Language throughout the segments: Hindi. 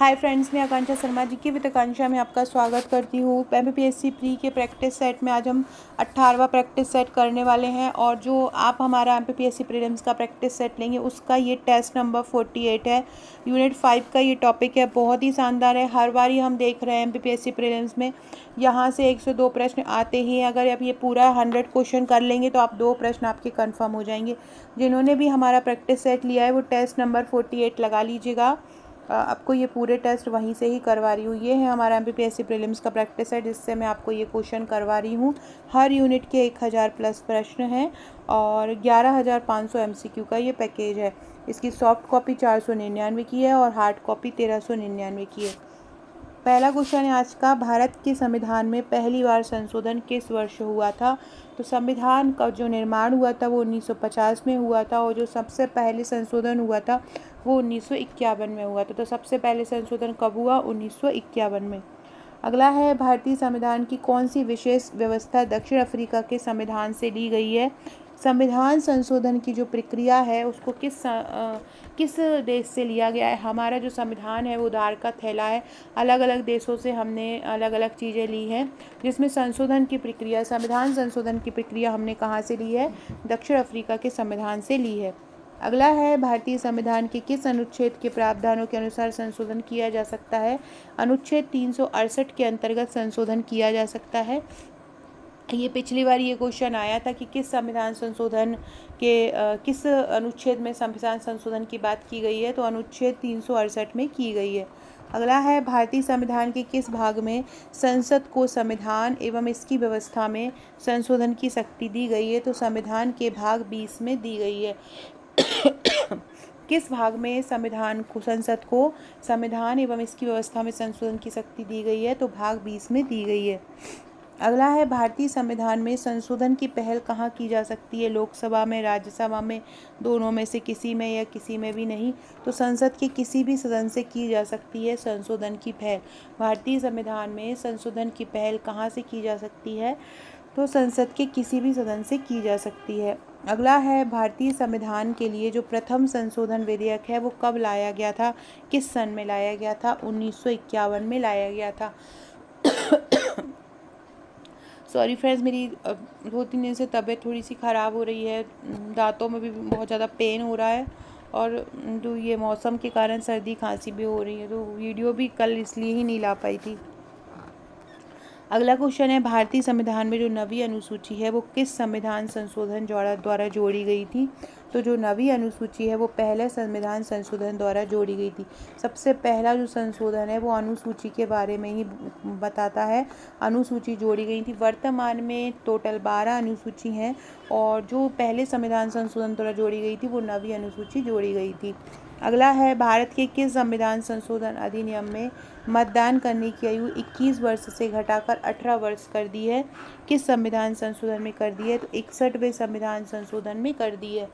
हाय फ्रेंड्स, मैं आकांक्षा शर्मा जी की विद आकांक्षा में आपका स्वागत करती हूँ। एमपीपीएससी प्री के प्रैक्टिस सेट में आज हम 18वां प्रैक्टिस सेट करने वाले हैं और जो आप हमारा एमपीपीएससी प्रीलिम्स का प्रैक्टिस सेट लेंगे उसका ये टेस्ट नंबर 48 है। यूनिट 5 का ये टॉपिक है, बहुत ही शानदार है। हर बार ही हम देख रहे हैं एमपीपीएससी प्रीलिम्स में यहाँ से 1 से 2 प्रश्न आते ही हैं। अगर आप ये पूरा 100 क्वेश्चन कर लेंगे तो आप 2 प्रश्न आपके कन्फर्म हो जाएंगे। जिन्होंने भी हमारा प्रैक्टिस सेट लिया है वो टेस्ट नंबर 48 लगा लीजिएगा। आपको ये पूरे टेस्ट वहीं से ही करवा रही हूँ। ये है हमारा एमपीपीएससी प्रीलिम्स का प्रैक्टिस है जिससे मैं आपको ये क्वेश्चन करवा रही हूँ। हर यूनिट के 1000 प्लस प्रश्न हैं और 11,500 एमसीक्यू का ये पैकेज है। इसकी सॉफ्ट कॉपी 499 की है और हार्ड कॉपी 1399 की है। पहला क्वेश्चन है आज का, भारत के संविधान में पहली बार संशोधन किस वर्ष हुआ था? तो संविधान का जो निर्माण हुआ था वो 1950 में हुआ था और जो सबसे पहले संशोधन हुआ था वो 1951 में हुआ था। तो सबसे पहले संशोधन कब हुआ? 1951 में। अगला है, भारतीय संविधान की कौन सी विशेष व्यवस्था दक्षिण अफ्रीका के संविधान से ली गई है? संविधान संशोधन की जो प्रक्रिया है उसको किस देश से लिया गया है? हमारा जो संविधान है वो उधार का थैला है। अलग अलग देशों से हमने अलग अलग चीज़ें ली हैं जिसमें संशोधन की प्रक्रिया, संविधान संशोधन की प्रक्रिया हमने कहाँ से ली है? दक्षिण अफ्रीका के संविधान से ली है। अगला है, भारतीय संविधान के किस अनुच्छेद के प्रावधानों के अनुसार संशोधन किया जा सकता है? अनुच्छेद 368 के अंतर्गत संशोधन किया जा सकता है। ये पिछली बार ये क्वेश्चन आया था कि किस संविधान संशोधन के किस अनुच्छेद में संविधान संशोधन की बात की गई है? तो अनुच्छेद 368 में की गई है। अगला है, भारतीय संविधान के किस भाग में संसद को संविधान एवं इसकी व्यवस्था में संशोधन की शक्ति दी गई है? तो संविधान के भाग 20 में दी गई है। किस भाग में संविधान को, संसद को संविधान एवं इसकी व्यवस्था में संशोधन की शक्ति दी गई है? तो भाग 20 में दी गई है। अगला है, भारतीय संविधान में संशोधन की पहल कहाँ की जा सकती है? लोकसभा में, राज्यसभा में, दोनों में से किसी में या किसी में भी नहीं? तो संसद के किसी भी सदन से की जा सकती है संशोधन की पहल। भारतीय संविधान में संशोधन की पहल कहाँ से की जा सकती है? तो संसद के किसी भी सदन से की जा सकती है। अगला है, भारतीय संविधान के लिए जो प्रथम संशोधन विधेयक है वो कब लाया गया था? किस सन में लाया गया था? 1951 में लाया गया था। सॉरी फ्रेंड्स, मेरी 2-3 दिन से तबीयत थोड़ी सी ख़राब हो रही है, दांतों में भी बहुत ज़्यादा पेन हो रहा है और जो ये मौसम के कारण सर्दी खांसी भी हो रही है, तो वीडियो भी कल इसलिए ही नहीं ला पाई थी। अगला क्वेश्चन है, भारतीय संविधान में जो नवी अनुसूची है वो किस संविधान संशोधन द्वारा जोड़ी गई थी? तो जो नवी अनुसूची है वो पहले संविधान संशोधन द्वारा जोड़ी गई थी। सबसे पहला जो संशोधन है वो अनुसूची के बारे में ही बताता है। अनुसूची जोड़ी गई थी। वर्तमान में टोटल 12 अनुसूची हैं और जो पहले संविधान संशोधन द्वारा जोड़ी गई थी वो नवी अनुसूची जोड़ी गई थी। अगला है, भारत के किस संविधान संशोधन अधिनियम में मतदान करने की आयु 21 वर्ष से घटाकर 18 वर्ष कर दी है? किस संविधान संशोधन में कर दी है? तो 61वें संविधान संशोधन में कर दी है।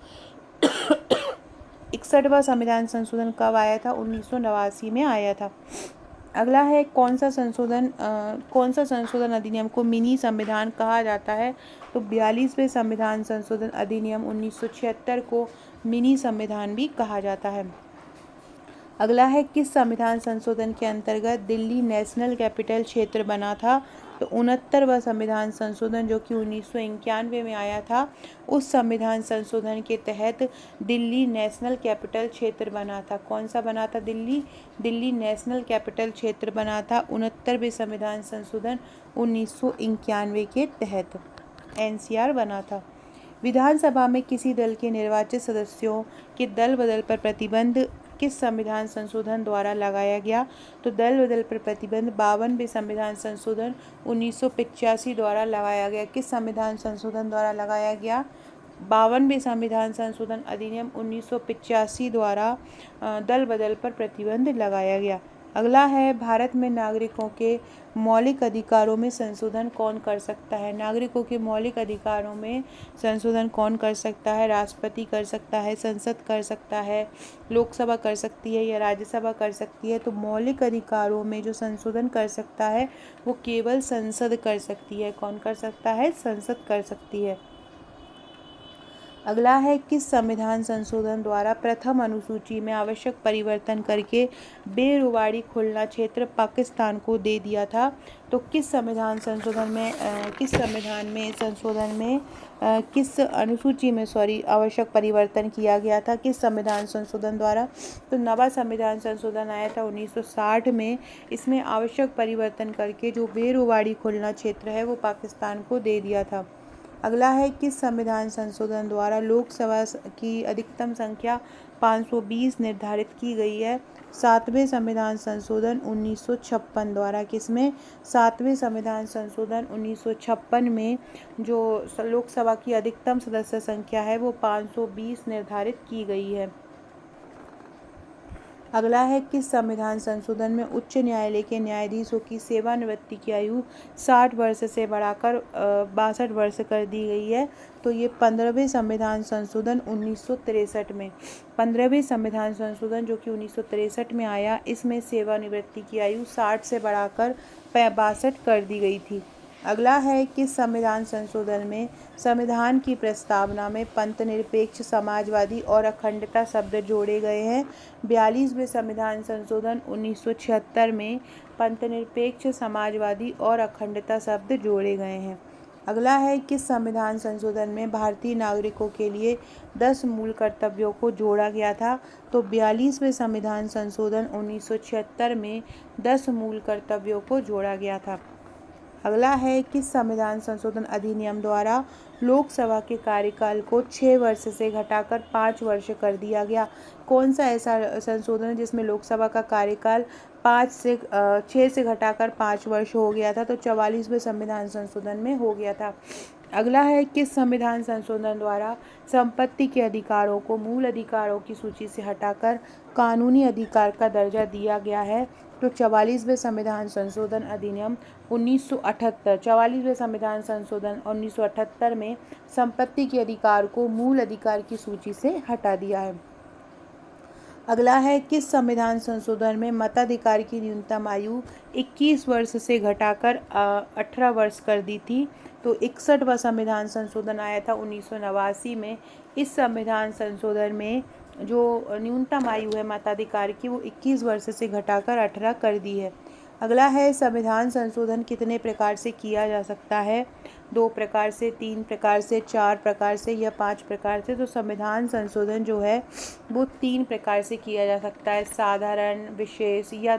61वां संविधान संशोधन कब आया था? 1989 में आया था। अगला है, कौन सा संशोधन अधिनियम को मिनी संविधान कहा जाता है? तो 42वें संविधान संशोधन अधिनियम 1976 को मिनी संविधान भी कहा जाता है। अगला है, किस संविधान संशोधन के अंतर्गत दिल्ली नेशनल कैपिटल क्षेत्र बना था? तो 69वां संविधान संशोधन जो कि 1991 में आया था, उस संविधान संशोधन के तहत दिल्ली नेशनल कैपिटल क्षेत्र बना था। कौन सा बना था? दिल्ली नेशनल कैपिटल क्षेत्र बना था 69वें संविधान संशोधन 1991 के तहत एनसीआर बना था। विधानसभा में किसी दल के निर्वाचित सदस्यों के दल बदल पर प्रतिबंध किस संविधान संशोधन द्वारा लगाया गया? तो दल बदल पर प्रतिबंध 52वें संविधान संशोधन 1985 द्वारा लगाया गया। किस संविधान संशोधन द्वारा लगाया गया? 52वें संविधान संशोधन अधिनियम 1985 द्वारा दल बदल पर प्रतिबंध लगाया गया। अगला है, भारत में नागरिकों के मौलिक अधिकारों में संशोधन कौन कर सकता है? नागरिकों के मौलिक अधिकारों में संशोधन कौन कर सकता है? राष्ट्रपति कर सकता है, संसद कर सकता है, लोकसभा कर सकती है या राज्यसभा कर सकती है? तो मौलिक अधिकारों में जो संशोधन कर सकता है वो केवल संसद कर सकती है। कौन कर सकता है? संसद कर सकती है। अगला है, किस संविधान संशोधन द्वारा प्रथम अनुसूची में आवश्यक परिवर्तन करके बेरुवाड़ी खुलना क्षेत्र पाकिस्तान को दे दिया था। तो किस संविधान संशोधन में किस अनुसूची में आवश्यक परिवर्तन किया गया था, किस संविधान संशोधन द्वारा? तो नवा संविधान संशोधन आया था 1960 में। इसमें आवश्यक परिवर्तन करके जो बेरुवाड़ी खुलना क्षेत्र है वो पाकिस्तान को दे दिया था। अगला है, किस संविधान संशोधन द्वारा लोकसभा की अधिकतम संख्या 520 निर्धारित की गई है? 7वें संविधान संशोधन 1956 द्वारा। किसमें? 7वें संविधान संशोधन 1956 में जो लोकसभा की अधिकतम सदस्य संख्या है वो 520 निर्धारित की गई है। अगला है, किस संविधान संशोधन में उच्च न्यायालय के न्यायाधीशों की सेवानिवृत्ति की आयु 60 वर्ष से बढ़ाकर 62 वर्ष कर दी गई है? तो ये 15वें संविधान संशोधन 1963 में। 15वें संविधान संशोधन जो कि 1963 में आया, इसमें सेवानिवृत्ति की आयु 60 से बढ़ाकर 62 कर दी गई थी। अगला है, किस संविधान संशोधन में संविधान की प्रस्तावना में पंथनिरपेक्ष, समाजवादी और अखंडता शब्द जोड़े गए हैं? 42वें संविधान संशोधन 1976 में पंथनिरपेक्ष, समाजवादी और अखंडता शब्द जोड़े गए हैं। अगला है, किस संविधान संशोधन में भारतीय नागरिकों के लिए 10 मूल कर्तव्यों को जोड़ा गया था? तो 42वें संविधान संशोधन 1976 में 10 मूल कर्तव्यों को जोड़ा गया था। अगला है, किस संविधान संशोधन अधिनियम द्वारा लोकसभा के कार्यकाल को 6 वर्ष से घटाकर 5 वर्ष कर दिया गया? कौन सा ऐसा संशोधन है जिसमें लोकसभा का कार्यकाल 6 से घटाकर 5 वर्ष हो गया था? तो 44वें संविधान संशोधन में हो गया था। अगला है, किस संविधान संशोधन द्वारा संपत्ति के अधिकारों को मूल अधिकारों की सूची से हटाकर कानूनी अधिकार का दर्जा दिया गया है? तो 44वें संविधान संशोधन अधिनियम 1978, 44वें संविधान संशोधन 1978 में संपत्ति के अधिकार को मूल अधिकार की सूची से हटा दिया है। अगला है, किस संविधान संशोधन में मताधिकार की न्यूनतम आयु 21 वर्ष से घटाकर 18 वर्ष कर दी थी? तो 61वां संविधान संशोधन आया था 1989 में। इस संविधान संशोधन में जो न्यूनतम आयु है मताधिकार की वो 21 वर्ष से घटाकर 18 कर दी है। अगला है, संविधान संशोधन कितने प्रकार से किया जा सकता है? 2 प्रकार से, 3 प्रकार से, 4 प्रकार से या 5 प्रकार से? तो संविधान संशोधन जो है वो 3 प्रकार से किया जा सकता है, साधारण, विशेष या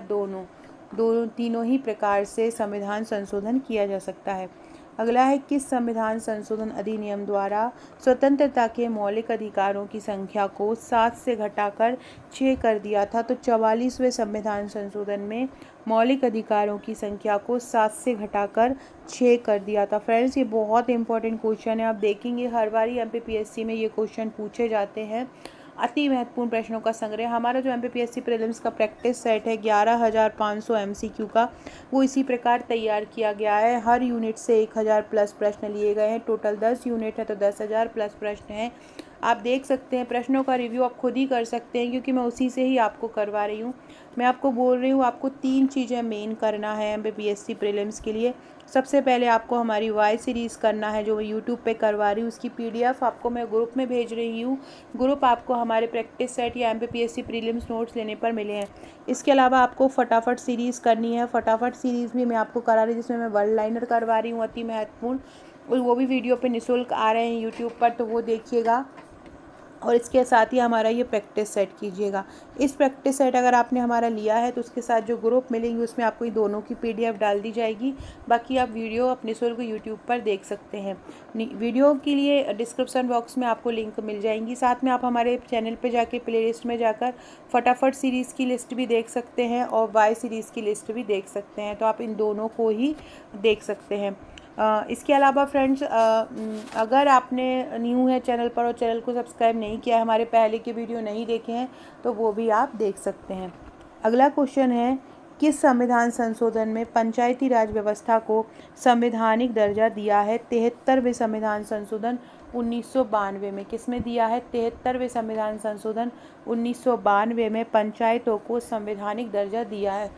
तीनों ही प्रकार से संविधान संशोधन किया जा सकता है। अगला है, किस संविधान संशोधन अधिनियम द्वारा स्वतंत्रता के मौलिक अधिकारों की संख्या को 7 से घटाकर 6 कर दिया था? तो 44वें संविधान संशोधन में मौलिक अधिकारों की संख्या को 7 से घटाकर 6 कर दिया था। फ्रेंड्स, ये बहुत इंपॉर्टेंट क्वेश्चन है। आप देखेंगे हर बार MPPSC में ये क्वेश्चन पूछे जाते हैं। अति महत्वपूर्ण प्रश्नों का संग्रह। हमारा जो MPPSC प्रीलिम्स का प्रैक्टिस सेट है 11,500 MCQ का, वो इसी प्रकार तैयार किया गया है। हर यूनिट से 1000 प्लस प्रश्न लिए गए हैं। टोटल 10 यूनिट है तो 10,000 प्लस प्रश्न हैं। आप देख सकते हैं, प्रश्नों का रिव्यू आप खुद ही कर सकते हैं क्योंकि मैं उसी से ही आपको करवा रही हूँ। मैं आपको बोल रही हूँ आपको 3 चीज़ें मेन करना है MPPSC प्रीलिम्स के लिए। सबसे पहले आपको हमारी वाई सीरीज़ करना है जो मैं यूट्यूब पे करवा रही हूँ। उसकी PDF आपको मैं ग्रुप में भेज रही हूँ। ग्रुप आपको हमारे प्रैक्टिस सेट या MPPSC प्रीलिम्स नोट्स लेने पर मिले हैं। इसके अलावा आपको फटाफट सीरीज़ करनी है। फटाफट सीरीज़ भी मैं आपको करा रही हूँ जिसमें मैं वर्ड लाइनर करवा रही हूँ, अति महत्वपूर्ण। और वो भी वीडियो पे निःशुल्क आ रहे हैं यूट्यूब पर, तो वो देखिएगा। और इसके साथ ही हमारा ये प्रैक्टिस सेट कीजिएगा। इस प्रैक्टिस सेट अगर आपने हमारा लिया है तो उसके साथ जो ग्रुप मिलेंगे उसमें आपको ये दोनों की PDF डाल दी जाएगी। बाकी आप वीडियो अपने निःशुल्क यूट्यूब पर देख सकते हैं। वीडियो के लिए डिस्क्रिप्शन बॉक्स में आपको लिंक मिल जाएंगी। साथ में आप हमारे चैनल पर जाके प्लेलिस्ट में जाकर फटाफट सीरीज़ की लिस्ट भी देख सकते हैं और वाई सीरीज़ की लिस्ट भी देख सकते हैं। तो आप इन दोनों को ही देख सकते हैं। इसके अलावा फ्रेंड्स, अगर आपने न्यू है चैनल पर और चैनल को सब्सक्राइब नहीं किया है, हमारे पहले के वीडियो नहीं देखे हैं, तो वो भी आप देख सकते हैं। अगला क्वेश्चन है, किस संविधान संशोधन में पंचायती राज व्यवस्था को संवैधानिक दर्जा दिया है? 73वें संविधान संशोधन 1992 में। किस में दिया है? 73वें संविधान संशोधन 1992 में पंचायतों को संवैधानिक दर्जा दिया है।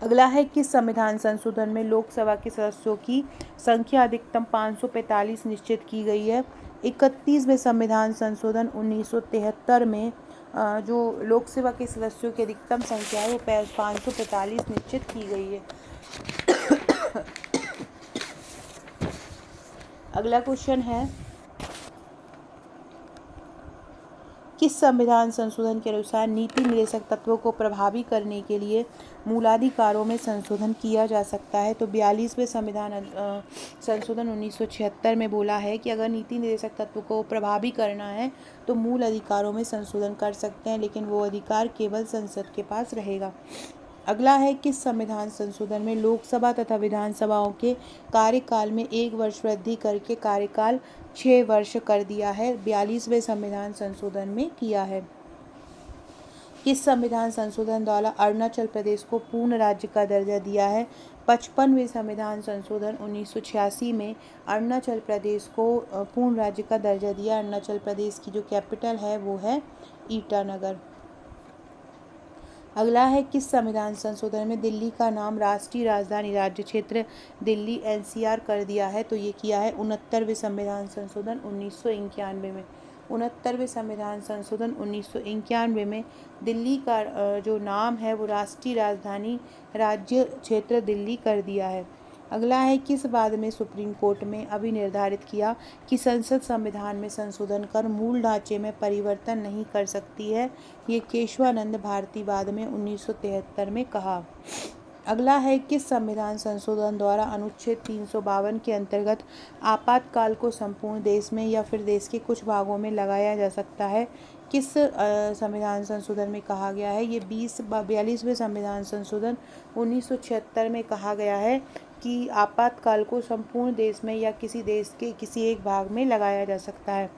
अगला है किस संविधान संशोधन में लोकसभा के सदस्यों की संख्या अधिकतम 545 निश्चित की गई है। 31वें संविधान संशोधन 1973 में जो लोकसभा के सदस्यों की अधिकतम संख्या है वो 545 निश्चित की गई है। अगला क्वेश्चन है किस संविधान संशोधन के अनुसार नीति निर्देशक तत्वों को प्रभावी करने के लिए मूलाधिकारों में संशोधन किया जा सकता है। तो 42वें संविधान संशोधन 1976 में बोला है कि अगर नीति निर्देशक तत्व को प्रभावी करना है तो मूल अधिकारों में संशोधन कर सकते हैं, लेकिन वो अधिकार केवल संसद के पास रहेगा। अगला है किस संविधान संशोधन में लोकसभा तथा विधानसभाओं के कार्यकाल में 1 वर्ष वृद्धि करके कार्यकाल 6 वर्ष कर दिया है। 42वें संविधान संशोधन में किया है। किस संविधान संशोधन द्वारा अरुणाचल प्रदेश को पूर्ण राज्य का दर्जा दिया है। 55वें संविधान संशोधन 1986 में अरुणाचल प्रदेश को पूर्ण राज्य का दर्जा दिया। अरुणाचल प्रदेश की जो कैपिटल है वो है ईटानगर। अगला है किस संविधान संशोधन में दिल्ली का नाम राष्ट्रीय राजधानी राज्य क्षेत्र दिल्ली NCR कर दिया है। तो ये किया है 69वें संविधान संशोधन 1991 में। 69वें संविधान संशोधन 1991 में दिल्ली का जो नाम है वो राष्ट्रीय राजधानी राज्य क्षेत्र दिल्ली कर दिया है। अगला है किस बाद में सुप्रीम कोर्ट में अभी निर्धारित किया कि संसद संविधान में संशोधन कर मूल ढांचे में परिवर्तन नहीं कर सकती है। ये केशवानंद भारती बाद में 1973 में कहा। अगला है किस संविधान संशोधन द्वारा अनुच्छेद 352 के अंतर्गत आपातकाल को संपूर्ण देश में या फिर देश के कुछ भागों में लगाया जा सकता है। किस संविधान संशोधन में कहा गया है। ये 42वें संविधान संशोधन 1976 में कहा गया है कि आपातकाल को संपूर्ण देश में या किसी देश के किसी एक भाग में लगाया जा सकता है।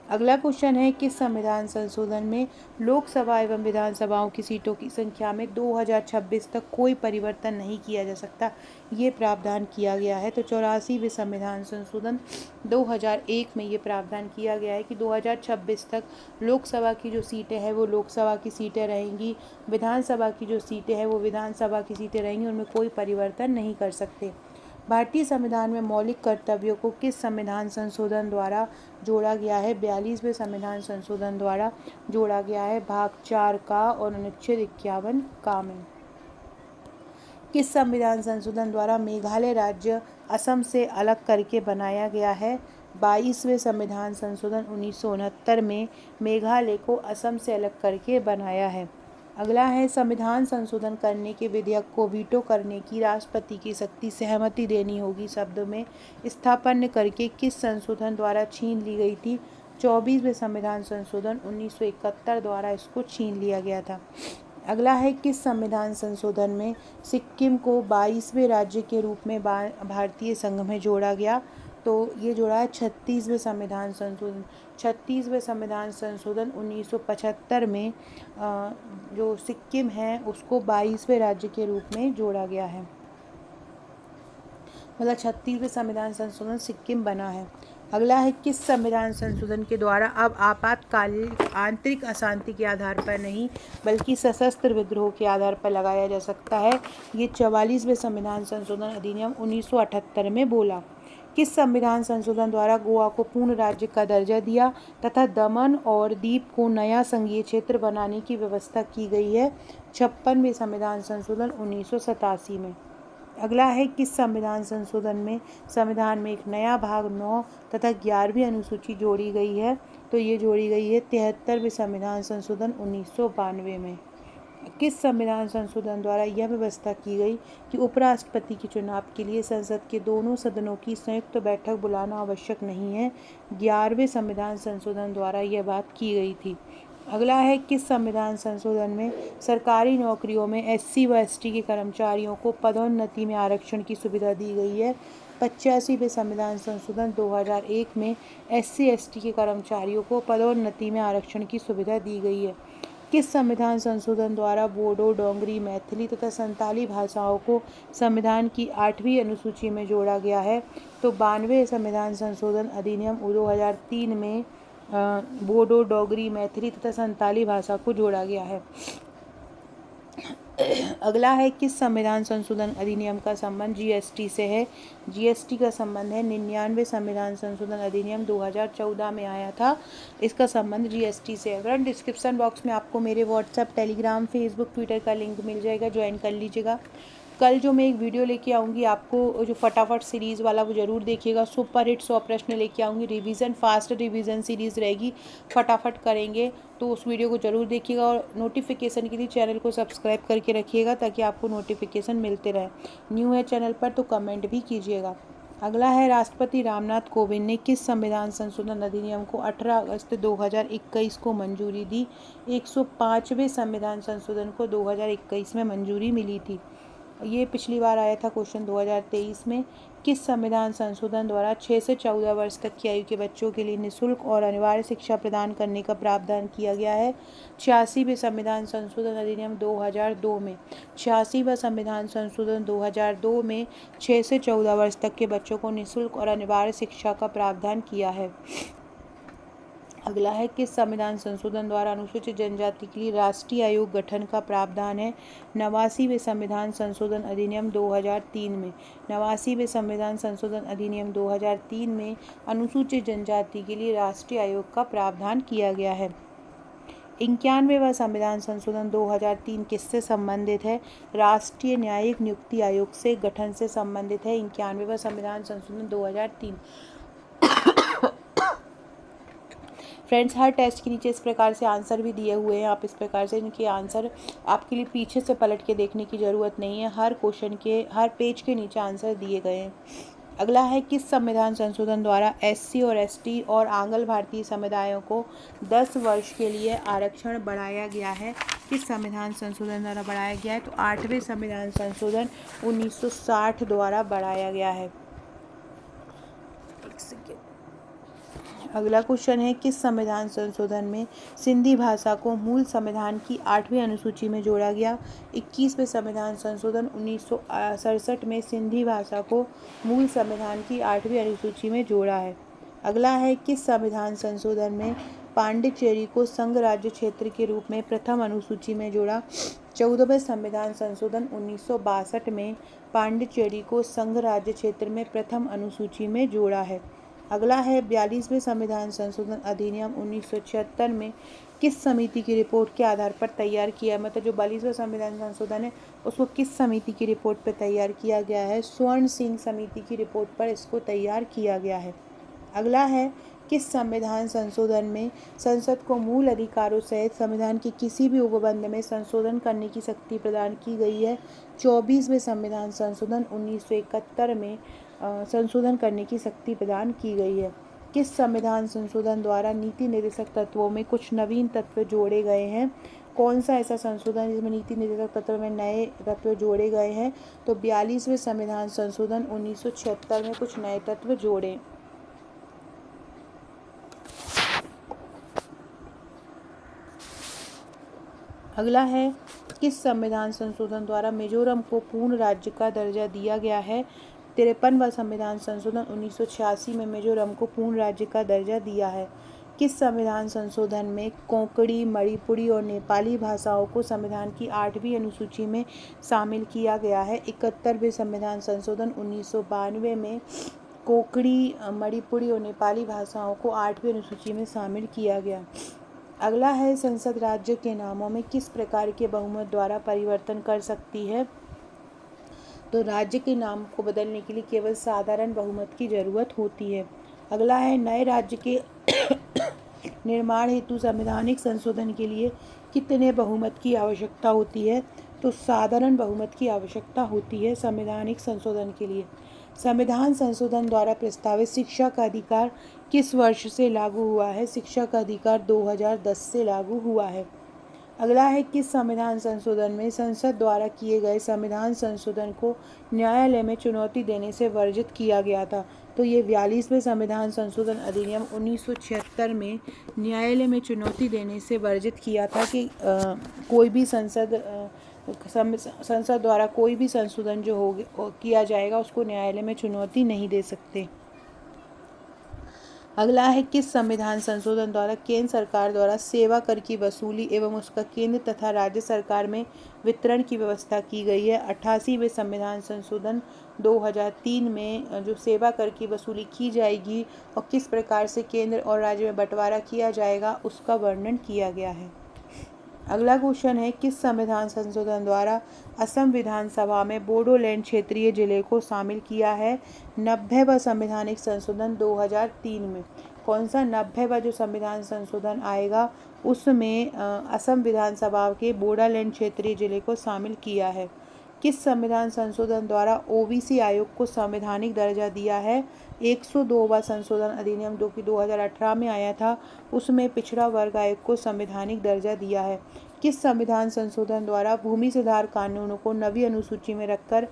अगला क्वेश्चन है किस संविधान संशोधन में लोकसभा एवं विधानसभाओं की सीटों की संख्या में 2026 तक कोई परिवर्तन नहीं किया जा सकता, ये प्रावधान किया गया है। तो 84वें संविधान संशोधन 2001 में ये प्रावधान किया गया है कि 2026 तक लोकसभा की जो सीटें हैं वो लोकसभा की सीटें रहेंगी, विधानसभा की जो सीटें हैं वो विधानसभा की सीटें रहेंगी, उनमें कोई परिवर्तन नहीं कर सकते। भारतीय संविधान में मौलिक कर्तव्यों को किस संविधान संशोधन द्वारा जोड़ा गया है। 42वें संविधान संशोधन द्वारा जोड़ा गया है भाग 4 का और अनुच्छेद 51 का में। किस संविधान संशोधन द्वारा मेघालय राज्य असम से अलग करके बनाया गया है। 22वें संविधान संशोधन 1969 में मेघालय को असम से अलग करके बनाया है। अगला है संविधान संशोधन करने के विधेयक को वीटो करने की राष्ट्रपति की शक्ति सहमति देनी होगी शब्द में स्थापन करके किस संशोधन द्वारा छीन ली गई थी। 24वें संविधान संशोधन 1971 द्वारा इसको छीन लिया गया था। अगला है किस संविधान संशोधन में सिक्किम को 22वें राज्य के रूप में भारतीय संघ में जोड़ा गया। तो ये जोड़ा है 36वें संविधान संशोधन। 36वें संविधान संशोधन 1975 में जो सिक्किम है उसको 22वें राज्य के रूप में जोड़ा गया है, मतलब 36वें संविधान संशोधन सिक्किम बना है। अगला है किस संविधान संशोधन के द्वारा अब आपातकालीन आंतरिक अशांति के आधार पर नहीं बल्कि सशस्त्र विद्रोह के आधार पर लगाया जा सकता है। ये 44वें संविधान संशोधन अधिनियम 1978 में बोला। किस संविधान संशोधन द्वारा गोवा को पूर्ण राज्य का दर्जा दिया तथा दमन और दीव को नया संघीय क्षेत्र बनाने की व्यवस्था की गई है। 56वें संविधान संशोधन 1987 में। अगला है किस संविधान संशोधन में संविधान में एक नया भाग 9 तथा 11वीं अनुसूची जोड़ी गई है। तो ये जोड़ी गई है 73वें संविधान संशोधन 1992 में। किस संविधान संशोधन द्वारा यह व्यवस्था की गई कि उपराष्ट्रपति के चुनाव के लिए संसद के दोनों सदनों की संयुक्त बैठक बुलाना आवश्यक नहीं है। 11वें संविधान संशोधन द्वारा यह बात की गई थी। अगला है किस संविधान संशोधन में सरकारी नौकरियों में SC व ST के कर्मचारियों को पदोन्नति में आरक्षण की सुविधा दी गई है। 85वें संविधान संशोधन 2001 में SC ST के कर्मचारियों को पदोन्नति में आरक्षण की सुविधा दी गई है। किस संविधान संशोधन द्वारा बोडो, डोंगरी, मैथिली तथा संताली भाषाओं को संविधान की 8वीं अनुसूची में जोड़ा गया है। तो 92वें संविधान संशोधन अधिनियम 2003 में बोडो, डोगरी, मैथिली तथा संताली भाषा को जोड़ा गया है। अगला है, किस संविधान संशोधन अधिनियम का संबंध जीएसटी से है? जीएसटी का संबंध है 99 संविधान संशोधन अधिनियम 2014 में आया था, इसका संबंध जीएसटी से है। फ्रेंड, डिस्क्रिप्शन बॉक्स में आपको मेरे व्हाट्सएप, टेलीग्राम, फेसबुक, ट्विटर का लिंक मिल जाएगा, ज्वाइन कर लीजिएगा। कल जो मैं एक वीडियो लेके आऊँगी आपको, जो फटाफट सीरीज़ वाला, वो ज़रूर देखिएगा। सुपर हिट 100 प्रश्न लेके आऊँगी, रिवीजन, फास्ट रिवीजन सीरीज़ रहेगी, फटाफट करेंगे, तो उस वीडियो को ज़रूर देखिएगा। और नोटिफिकेशन के लिए चैनल को सब्सक्राइब करके रखिएगा ताकि आपको नोटिफिकेशन मिलते रहे। न्यू है चैनल पर तो कमेंट भी कीजिएगा। अगला है, राष्ट्रपति रामनाथ कोविंद ने किस संविधान संशोधन अधिनियम को 18 अगस्त 2021 को मंजूरी दी? 105वें संविधान संशोधन को 2021 में मंजूरी मिली थी। ये पिछली बार आया था क्वेश्चन 2023 में। किस संविधान संशोधन द्वारा 6 से 14 वर्ष तक की आयु के बच्चों के लिए निःशुल्क और अनिवार्य शिक्षा प्रदान करने का प्रावधान किया गया है? 86वें संविधान संशोधन अधिनियम 2002 में। 86वां संविधान संशोधन 2002 में 6 से 14 वर्ष तक के बच्चों को निःशुल्क और अनिवार्य शिक्षा का प्रावधान किया है। अगला है, किस संविधान संशोधन द्वारा अनुसूचित जनजाति के लिए राष्ट्रीय आयोग गठन का प्रावधान है? 89वें संविधान संशोधन अधिनियम 2003 में। 89वें संविधान संशोधन अधिनियम 2003 में अनुसूचित जनजाति के लिए राष्ट्रीय आयोग का प्रावधान किया गया है। 91वां संविधान संशोधन 2003 किससे संबंधित है? राष्ट्रीय न्यायिक नियुक्ति आयोग से गठन से संबंधित है 91वां संविधान संशोधन 2003। फ्रेंड्स, हर टेस्ट के नीचे इस प्रकार से आंसर भी दिए हुए हैं, आप इस प्रकार से इनके आंसर आपके लिए पीछे से पलट के देखने की ज़रूरत नहीं है, हर क्वेश्चन के हर पेज के नीचे आंसर दिए गए हैं। अगला है, किस संविधान संशोधन द्वारा एससी और एसटी और आंग्ल भारतीय समुदायों को 10 वर्ष के लिए आरक्षण बढ़ाया गया है? किस संविधान संशोधन द्वारा बढ़ाया गया है? तो 8वें संविधान संशोधन 1960 द्वारा बढ़ाया गया है। अगला क्वेश्चन है, किस संविधान संशोधन में सिंधी भाषा को मूल संविधान की 8वीं अनुसूची में जोड़ा गया? 21वें संविधान संशोधन 1967 में सिंधी भाषा को मूल संविधान की 8वीं अनुसूची में जोड़ा है। अगला है, किस संविधान संशोधन में पांडिचेरी को संघ राज्य क्षेत्र के रूप में प्रथम अनुसूची में जोड़ा? 14वें संविधान संशोधन 1962 में पांडिचेरी को संघ राज्य क्षेत्र में प्रथम अनुसूची में जोड़ा है। अगला है, 42वें संविधान संशोधन अधिनियम 1976 में किस समिति की रिपोर्ट के आधार पर तैयार किया है? मतलब जो 42वां संविधान संशोधन है उसको किस समिति की रिपोर्ट पर तैयार किया गया है? स्वर्ण सिंह समिति की रिपोर्ट पर इसको तैयार किया गया है। अगला है, किस संविधान संशोधन में संसद को मूल अधिकारों सहित संविधान के किसी भी उपबंध में संशोधन करने की शक्ति प्रदान की गई है? 24वें संविधान संशोधन 1971 में संशोधन करने की शक्ति प्रदान की गई है। किस संविधान संशोधन द्वारा नीति निर्देशक तत्वों में कुछ नवीन तत्व जोड़े गए हैं? कौन सा ऐसा संशोधन जिसमें नीति निर्देशक तत्व में नए तत्व जोड़े गए हैं? तो 42वें संविधान संशोधन 1976 में कुछ नए तत्व जोड़े। अगला है, किस संविधान संशोधन द्वारा मिजोरम को पूर्ण राज्य का दर्जा दिया गया है? 53वां संविधान संशोधन 1986 में मिजोरम को पूर्ण राज्य का दर्जा दिया है। किस संविधान संशोधन में कोंकणी, मणिपुरी और नेपाली भाषाओं को संविधान की 8वीं अनुसूची में शामिल किया गया है? 71वें संविधान संशोधन 1992 में कोंकणी, मणिपुरी और नेपाली भाषाओं को 8वीं अनुसूची में शामिल किया गया। अगला है, संसद राज्य के नामों में किस प्रकार के बहुमत द्वारा परिवर्तन कर सकती है? तो राज्य के नाम को बदलने के लिए केवल साधारण बहुमत की जरूरत होती है। अगला है, नए राज्य के निर्माण हेतु संवैधानिक संशोधन के लिए कितने बहुमत की आवश्यकता होती है? तो साधारण बहुमत की आवश्यकता होती है संवैधानिक संशोधन के लिए। संविधान संशोधन द्वारा प्रस्तावित शिक्षा का अधिकार किस वर्ष से लागू हुआ है? शिक्षा का अधिकार 2010 से लागू हुआ है। अगला है, किस संविधान संशोधन में संसद द्वारा किए गए संविधान संशोधन को न्यायालय में चुनौती देने से वर्जित किया गया था? तो ये 42वें संविधान संशोधन अधिनियम 1976 में न्यायालय में चुनौती देने से वर्जित किया था कि कोई भी संसद द्वारा कोई भी संशोधन जो हो किया जाएगा उसको न्यायालय में चुनौती नहीं दे सकते। अगला है किस संविधान संशोधन द्वारा केंद्र सरकार द्वारा सेवा कर की वसूली एवं उसका केंद्र तथा राज्य सरकार में वितरण की व्यवस्था की गई है। 88वें संविधान संशोधन 2003 में जो सेवा कर की वसूली की जाएगी और किस प्रकार से केंद्र और राज्य में बंटवारा किया जाएगा उसका वर्णन किया गया है। अगला क्वेश्चन है किस संविधान संशोधन द्वारा असम विधानसभा में बोडोलैंड क्षेत्रीय जिले को शामिल किया है। 90वां संवैधानिक संशोधन 2003 में। कौन सा 90वां जो संविधान संशोधन आएगा उसमें असम विधानसभा के बोडोलैंड क्षेत्रीय जिले को शामिल किया है। किस संविधान संशोधन द्वारा ओबीसी आयोग को संवैधानिक दर्जा दिया है। 102वां संशोधन अधिनियम जो कि 2018 में आया था उसमें पिछड़ा वर्ग आयोग को संवैधानिक दर्जा दिया है। किस संविधान संशोधन द्वारा भूमि सुधार कानूनों को नवी अनुसूची में रखकर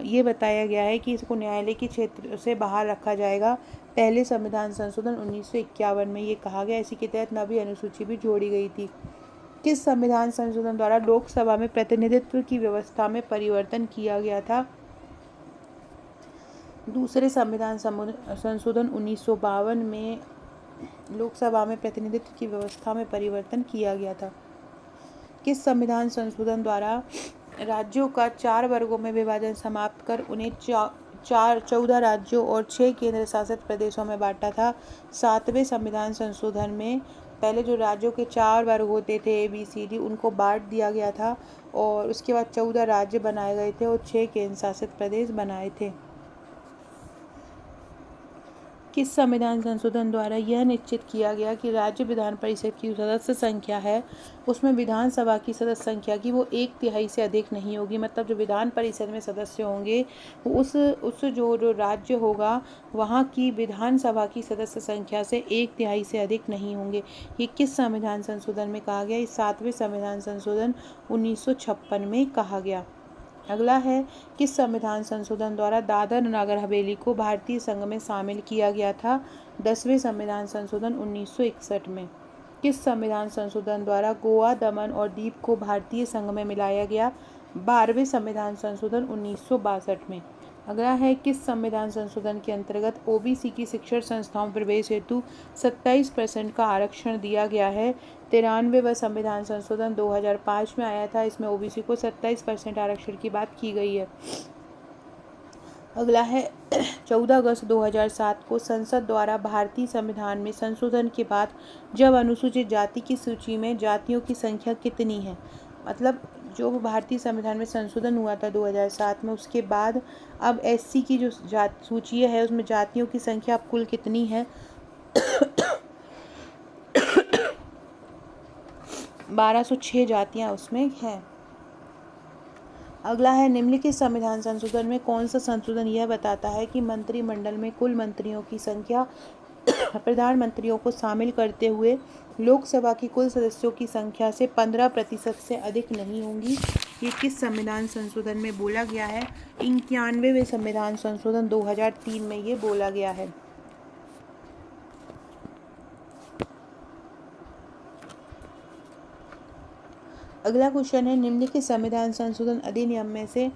ये बताया गया है कि इसको न्यायालय के क्षेत्र से बाहर रखा जाएगा। पहले संविधान संशोधन 1951 में ये कहा गया। इसी के तहत नवी अनुसूची भी जोड़ी गई थी। किस संविधान संशोधन द्वारा लोकसभा में प्रतिनिधित्व की व्यवस्था में परिवर्तन किया गया था। दूसरे संविधान संशोधन 1952 में लोकसभा में प्रतिनिधित्व की व्यवस्था में परिवर्तन किया गया था। किस संविधान संशोधन द्वारा राज्यों का 4 वर्गों में विभाजन समाप्त कर उन्हें 14 राज्यों और 6 केंद्र शासित प्रदेशों में बांटा था। 7वें संविधान संशोधन में पहले जो राज्यों के 4 वर्ग होते थे ABCD उनको बांट दिया गया था और उसके बाद 14 राज्य बनाए गए थे और 6 केंद्र शासित प्रदेश बनाए थे। किस संविधान संशोधन द्वारा यह निश्चित किया गया कि राज्य विधान परिषद की सदस्य संख्या है उसमें विधानसभा की सदस्य संख्या की वो 1/3 से अधिक नहीं होगी। मतलब जो विधान परिषद में सदस्य होंगे उस जो राज्य होगा वहाँ की विधानसभा की सदस्य संख्या से 1/3 से अधिक नहीं होंगे। ये किस संविधान संशोधन में कहा गया। इस 7वें संविधान संशोधन 1956 में कहा गया। अगला है किस संविधान संशोधन द्वारा दादर नगर हवेली को भारतीय संघ में शामिल किया गया था। 10वें संविधान संशोधन 1961 में। किस संविधान संशोधन द्वारा गोवा दमन और दीव को भारतीय संघ में मिलाया गया। 12वें संविधान संशोधन 1962 में। अगला है किस संविधान संशोधन के अंतर्गत ओबीसी की शिक्षण संस्थाओं में प्रवेश हेतु 27% का आरक्षण दिया गया है। 93वां संविधान संशोधन 2005 में आया था। इसमें ओबीसी को 27% आरक्षण की बात की गई है। अगला है 14 अगस्त 2007 को संसद द्वारा भारतीय संविधान में संशोधन के बाद जब अनुसूचित जाति की सूची में जातियों की संख्या कितनी है। मतलब जो भारतीय संविधान में संशोधन हुआ था 2007 में उसके बाद अब SC की जो सूची है उसमें जातियों की संख्या अब कुल कितनी है 1206 जातियां उसमें हैं। अगला है निम्नलिखित संविधान संशोधन में कौन सा संशोधन यह बताता है कि मंत्रिमंडल में कुल मंत्रियों की संख्या प्रधानमंत्रियों को शामिल करते हुए लोकसभा की कुल सदस्यों की संख्या से 15% से अधिक नहीं होंगी। ये किस संविधान संशोधन में बोला गया है। 91वें संविधान संशोधन 2003 में ये बोला गया है। अगला क्वेश्चन है निम्नलिखित संविधान संशोधन अधिनियम में से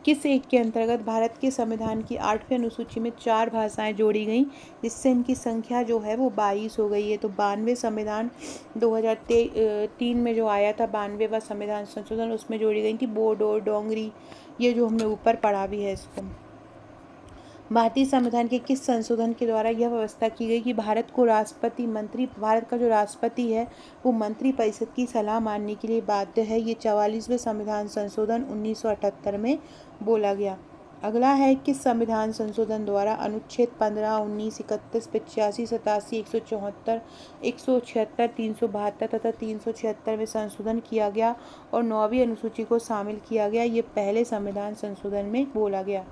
किस एक के अंतर्गत भारत के संविधान की 8वीं अनुसूची में 4 भाषाएं जोड़ी गई जिससे इनकी संख्या जो है वो 22 हो गई है। तो 92वें संविधान 2003 में जो आया था 92वां संविधान संशोधन उसमें जोड़ी गई थी बोडो डोंगरी। ये जो हमने ऊपर पढ़ा भी है इसको। भारतीय संविधान के किस संशोधन के द्वारा यह व्यवस्था की गई कि भारत का जो राष्ट्रपति है वो मंत्री परिषद की सलाह मानने के लिए बाध्य है। ये 44वें संविधान संशोधन 1978 में बोला गया। अगला है किस संविधान संशोधन द्वारा अनुच्छेद 15, 19, 31, 85, 87, 174, 176, 372 तथा 376 में संशोधन किया गया और 9वीं अनुसूची को शामिल किया गया। ये पहले संविधान संशोधन में बोला गया।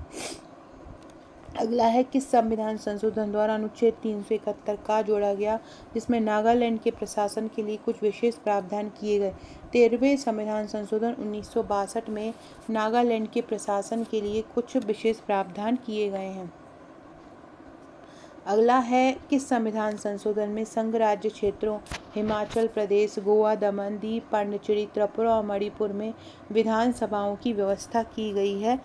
अगला है किस संविधान संशोधन द्वारा अनुच्छेद 371 का जोड़ा गया जिसमें नागालैंड के प्रशासन के लिए कुछ विशेष प्रावधान किए गए। 13वें संविधान संशोधन 1962 में नागालैंड के प्रशासन के लिए कुछ विशेष प्रावधान किए गए हैं। अगला है किस संविधान संशोधन में संघ राज्य क्षेत्रों हिमाचल प्रदेश, गोवा, दमन, दीव, पांडिचेरी, त्रिपुरा और मणिपुर में विधानसभाओं की व्यवस्था की गई है।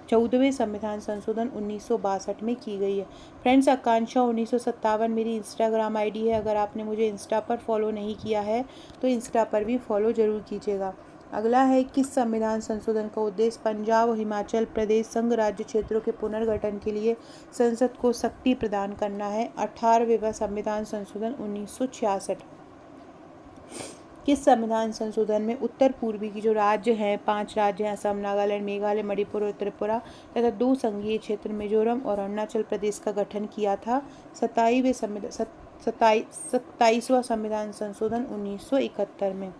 14वें संविधान संशोधन 1962 में की गई है। फ्रेंड्स, आकांक्षा 1957 मेरी इंस्टाग्राम आईडी है। अगर आपने मुझे इंस्टा पर फॉलो नहीं किया है तो इंस्टा पर भी फॉलो ज़रूर कीजिएगा। अगला है, किस संविधान संशोधन का उद्देश्य पंजाब और हिमाचल प्रदेश संघ राज्य क्षेत्रों के पुनर्गठन के लिए संसद को शक्ति प्रदान करना है। 18वें संविधान संशोधन 1966। किस संविधान संशोधन में उत्तर पूर्वी की जो राज्य हैं, 5 राज्य हैं, असम, नागालैंड, मेघालय, मणिपुर और त्रिपुरा तथा 2 संघीय क्षेत्र मिजोरम और अरुणाचल प्रदेश का गठन किया था। 27वां संविधान संशोधन 1971 में।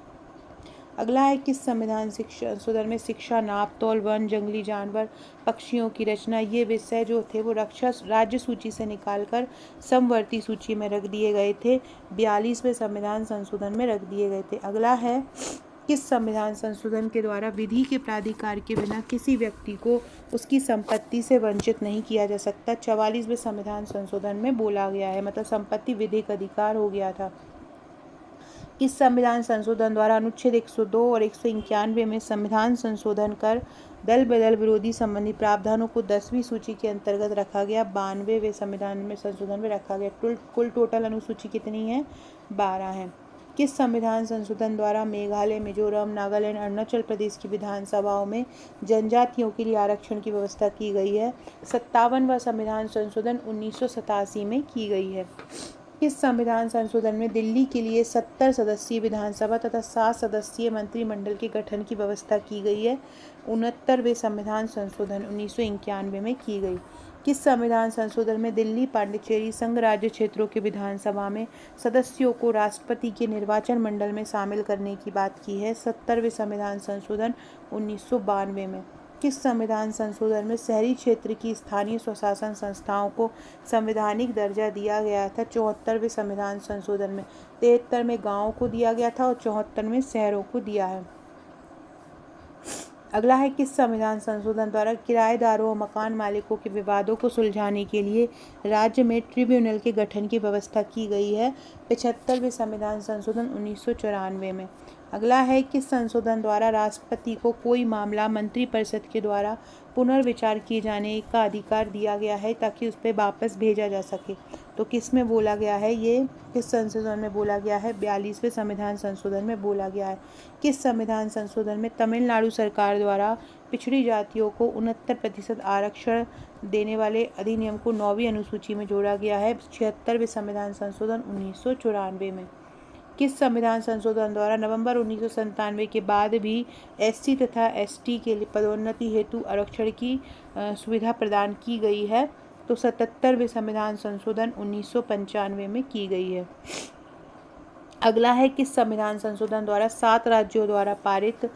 अगला है, किस संविधान संशोधन में शिक्षा, नाप तोल, वन, जंगली जानवर, पक्षियों की रचना, ये विषय जो थे वो रक्षा राज्य सूची से निकालकर समवर्ती सूची में रख दिए गए थे। 42वें संविधान संशोधन में रख दिए गए थे। अगला है, किस संविधान संशोधन के द्वारा विधि के प्राधिकार के बिना किसी व्यक्ति को उसकी संपत्ति से वंचित नहीं किया जा सकता। 44वें संविधान संशोधन में बोला गया है, मतलब संपत्ति विधिक अधिकार हो गया था। किस संविधान संशोधन द्वारा अनुच्छेद 102 और 191 में संविधान संशोधन कर दल बदल विरोधी संबंधी प्रावधानों को 10वीं सूची के अंतर्गत रखा गया। 92वें संविधान में संशोधन में रखा गया। कुल टोटल अनुसूची कितनी है? 12 है। किस संविधान संशोधन द्वारा मेघालय, मिजोरम, नागालैंड, अरुणाचल प्रदेश की विधानसभाओं में जनजातियों के लिए आरक्षण की व्यवस्था की गई है? 57वां संविधान संशोधन 1987 में की गई है। किस संविधान संशोधन में दिल्ली के लिए 70 सदस्यीय विधानसभा तथा 7 सदस्यीय मंत्रिमंडल के गठन की व्यवस्था की गई है? 69वें संविधान संशोधन 1991 में की गई। किस संविधान संशोधन में दिल्ली, पांडिचेरी संघ राज्य क्षेत्रों के विधानसभा में सदस्यों को राष्ट्रपति के निर्वाचन मंडल में शामिल करने की बात की है? 70वें संविधान संशोधन 1992 में। किस संविधान संशोधन में शहरी क्षेत्र की स्थानीय स्वशासन संस्थाओं को संवैधानिक दर्जा दिया गया था? 74वें संविधान संशोधन में। 73 में गाँवों को दिया गया था और 74 में शहरों को दिया है। अगला है, किस संविधान संशोधन द्वारा किराएदारों और मकान मालिकों के विवादों को सुलझाने के लिए राज्य में ट्रिब्यूनल के गठन की व्यवस्था की गई है? 75वें संविधान संशोधन 1994 में। अगला है, किस संशोधन द्वारा राष्ट्रपति को कोई मामला मंत्रिपरिषद के द्वारा पुनर्विचार किए जाने का अधिकार दिया गया है ताकि उस पर वापस भेजा जा सके? तो किस में बोला गया है? ये किस संशोधन में बोला गया है? 42वें संविधान संशोधन में बोला गया है। किस संविधान संशोधन में तमिलनाडु सरकार द्वारा पिछड़ी जातियों को 69% आरक्षण देने वाले अधिनियम को 9वीं अनुसूची में जोड़ा गया है? 76वें संविधान संशोधन 1994 में। किस संविधान संशोधन द्वारा नवंबर 1997 के बाद भी एससी तथा एसटी के लिए पदोन्नति हेतु आरक्षण की सुविधा प्रदान की गई है? तो 77वें संविधान संशोधन 1995 में की गई है। अगला है, किस संविधान संशोधन द्वारा 7 राज्यों द्वारा पारित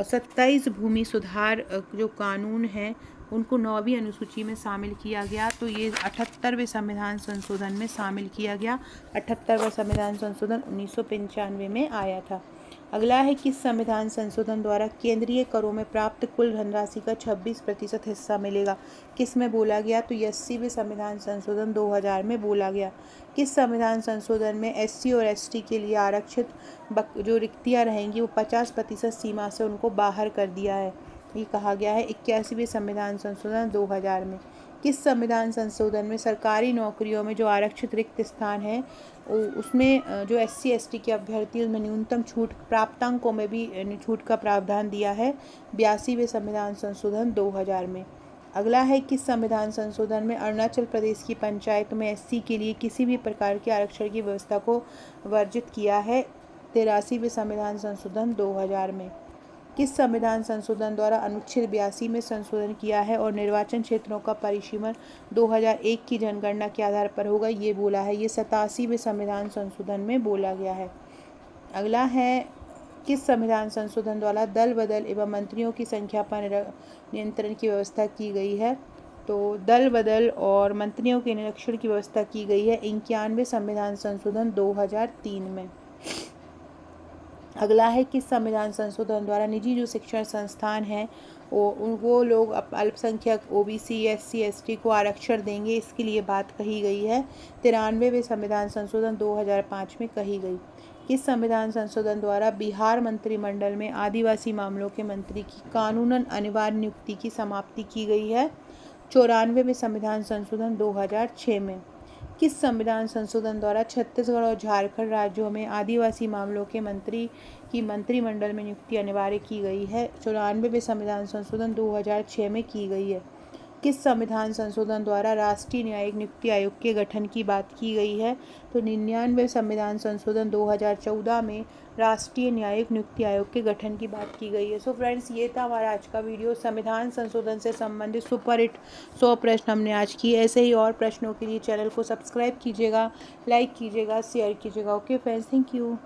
27 भूमि सुधार जो कानून हैं उनको 9वीं अनुसूची में शामिल किया गया? तो ये 78वें संविधान संशोधन में शामिल किया गया। 78वां संविधान संशोधन 1995 में आया था। अगला है, किस संविधान संशोधन द्वारा केंद्रीय करों में प्राप्त कुल धनराशि का 26% हिस्सा मिलेगा? किस में बोला गया? तो 80वें संविधान संशोधन 2000 में बोला गया। किस संविधान संशोधन में एससी और एसटी के लिए आरक्षित जो रिक्तियाँ रहेंगी वो 50% सीमा से उनको बाहर कर दिया है? ये कहा गया है 81वें संविधान संशोधन 2000 में। किस संविधान संशोधन में सरकारी नौकरियों में जो आरक्षित रिक्त स्थान है उसमें जो एससी एसटी के अभ्यर्थी उनमें न्यूनतम छूट प्राप्तांकों में भी छूट का प्रावधान दिया है? 82वें संविधान संशोधन 2000 में। अगला है, किस संविधान संशोधन में अरुणाचल प्रदेश की पंचायत में एससी के लिए किसी भी प्रकार के आरक्षण की व्यवस्था को वर्जित किया है? 83वें संविधान संशोधन 2000 में। किस संविधान संशोधन द्वारा अनुच्छेद 82 में संशोधन किया है और निर्वाचन क्षेत्रों का परिसीमन 2001 की जनगणना के आधार पर होगा? ये बोला है। ये 87वें संविधान संशोधन में बोला गया है। अगला है, किस संविधान संशोधन द्वारा दल बदल एवं मंत्रियों की संख्या पर नियंत्रण की व्यवस्था की गई है? तो दल बदल और मंत्रियों के निरीक्षण की व्यवस्था की गई है 91वें संविधान संशोधन 2003 में। अगला है, किस संविधान संशोधन द्वारा निजी जो शिक्षण संस्थान हैं वो लोग अल्पसंख्यक ओबीसी एससी एसटी को आरक्षण देंगे, इसके लिए बात कही गई है? 93वें संविधान संशोधन 2005 में कही गई। किस संविधान संशोधन द्वारा बिहार मंत्रिमंडल में आदिवासी मामलों के मंत्री की कानूनन अनिवार्य नियुक्ति की समाप्ति की गई है? 94वें संविधान संशोधन 2006 में। किस संविधान संशोधन द्वारा छत्तीसगढ़ और झारखंड राज्यों में आदिवासी मामलों के मंत्री की मंत्रिमंडल में नियुक्ति अनिवार्य की गई है? 94वें संविधान संशोधन 2006 में की गई है। किस संविधान संशोधन द्वारा राष्ट्रीय न्यायिक नियुक्ति आयोग के गठन की बात की गई है? तो 99वें संविधान संशोधन 2014 में राष्ट्रीय न्यायिक नियुक्ति आयोग के गठन की बात की गई है। सो फ्रेंड्स, ये था हमारा आज का वीडियो। संविधान संशोधन से संबंधित सुपर हिट 100 प्रश्न हमने आज किए। ऐसे ही और प्रश्नों के लिए चैनल को सब्सक्राइब कीजिएगा, लाइक कीजिएगा, शेयर कीजिएगा। Okay friends, thank you.